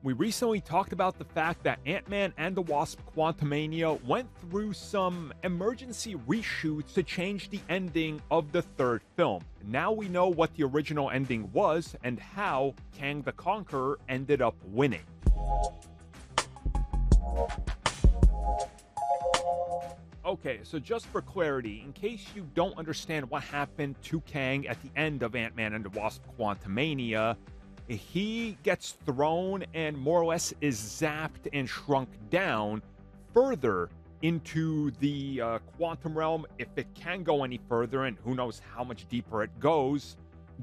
We recently talked about the fact that Ant-Man and the Wasp: Quantumania went through some emergency reshoots to change the ending of the third film. Now we know what the original ending was and how Kang the Conqueror ended up winning. Okay, so just for clarity, in case you don't understand what happened to Kang at the end of Ant-Man and the Wasp: Quantumania, he gets thrown and more or less is zapped and shrunk down further into the quantum realm, if it can go any further, and who knows how much deeper it goes,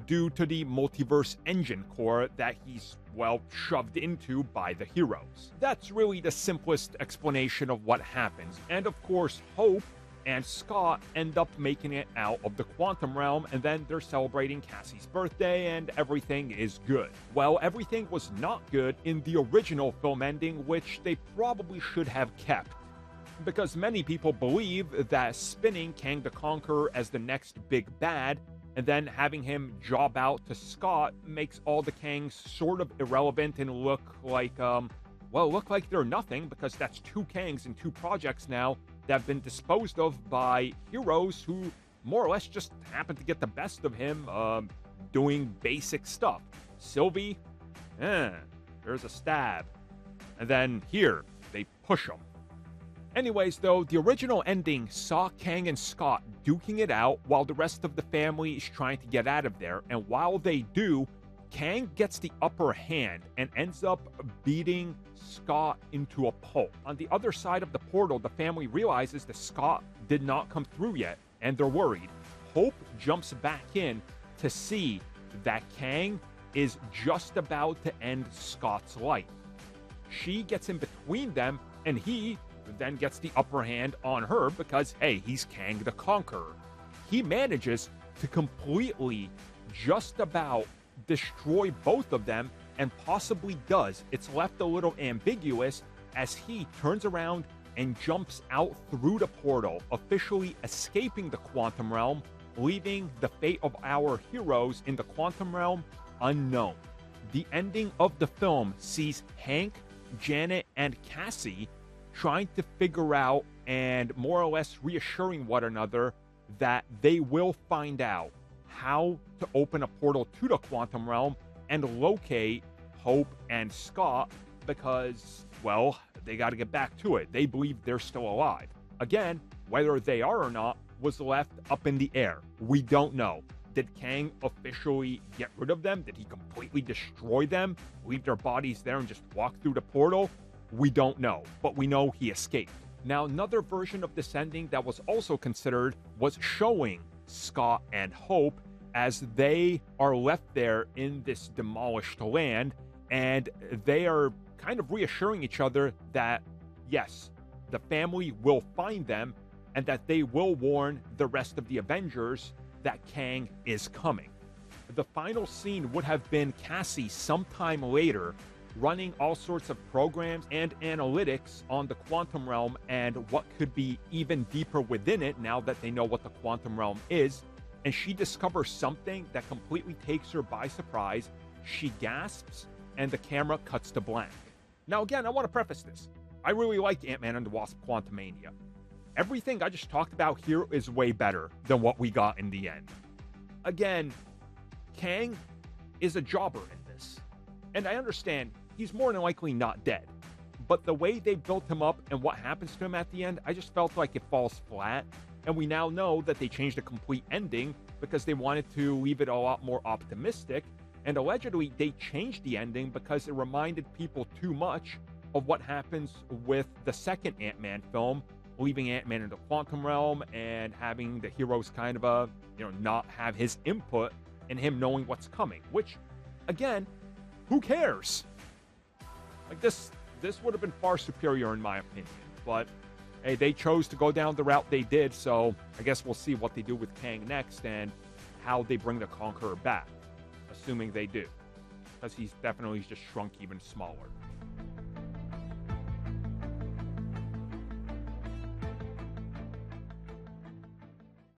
due to the multiverse engine core that he's, well, shoved into by the heroes. That's really the simplest explanation of what happens. And of course, Hope and Scott end up making it out of the quantum realm, and then they're celebrating Cassie's birthday and everything is good. Well, everything was not good in the original film ending, which they probably should have kept, because many people believe that spinning Kang the Conqueror as the next big bad and then having him job out to Scott makes all the Kangs sort of irrelevant and look like they're nothing, because that's two Kangs in two projects now that have been disposed of by heroes who more or less just happen to get the best of him doing basic stuff. Sylvie, there's a stab. And then here, they push him. Anyways, though, the original ending saw Kang and Scott duking it out while the rest of the family is trying to get out of there, and while they do, Kang gets the upper hand and ends up beating Scott into a pulp. On the other side of the portal, the family realizes that Scott did not come through yet, and they're worried. Hope jumps back in to see that Kang is just about to end Scott's life. She gets in between them, and he then gets the upper hand on her because, hey, he's Kang the Conqueror. He manages to completely just about destroy both of them, and possibly does. It's left a little ambiguous as he turns around and jumps out through the portal, officially escaping the quantum realm, leaving the fate of our heroes in the quantum realm unknown. The ending of the film sees Hank, Janet, and Cassie trying to figure out and more or less reassuring one another that they will find out how to open a portal to the quantum realm and locate Hope and Scott, because, well, they got to get back to it. They believe they're still alive. Again, whether they are or not was left up in the air. We don't know. Did Kang officially get rid of them? Did he completely destroy them, leave their bodies there and just walk through the portal? We don't know, but we know he escaped. Now, another version of this ending that was also considered was showing Scott and Hope as they are left there in this demolished land, and they are kind of reassuring each other that, yes, the family will find them and that they will warn the rest of the Avengers that Kang is coming. The final scene would have been Cassie sometime later running all sorts of programs and analytics on the quantum realm and what could be even deeper within it now that they know what the quantum realm is. And she discovers something that completely takes her by surprise. She gasps, and the camera cuts to black. Now, again, I want to preface this. I really like Ant-Man and the Wasp: Quantumania. Everything I just talked about here is way better than what we got in the end. Again, Kang is a jobber in this. And I understand he's more than likely not dead. But the way they built him up and what happens to him at the end, I just felt like it falls flat. And we now know that they changed the complete ending because they wanted to leave it a lot more optimistic. And allegedly, they changed the ending because it reminded people too much of what happens with the second Ant-Man film, leaving Ant-Man in the quantum realm and having the heroes kind of, not have his input and him knowing what's coming. Which, again, who cares? Like, this would have been far superior in my opinion. But hey, they chose to go down the route they did, so I guess we'll see what they do with Kang next and how they bring the Conqueror back, assuming they do, because he's definitely just shrunk even smaller.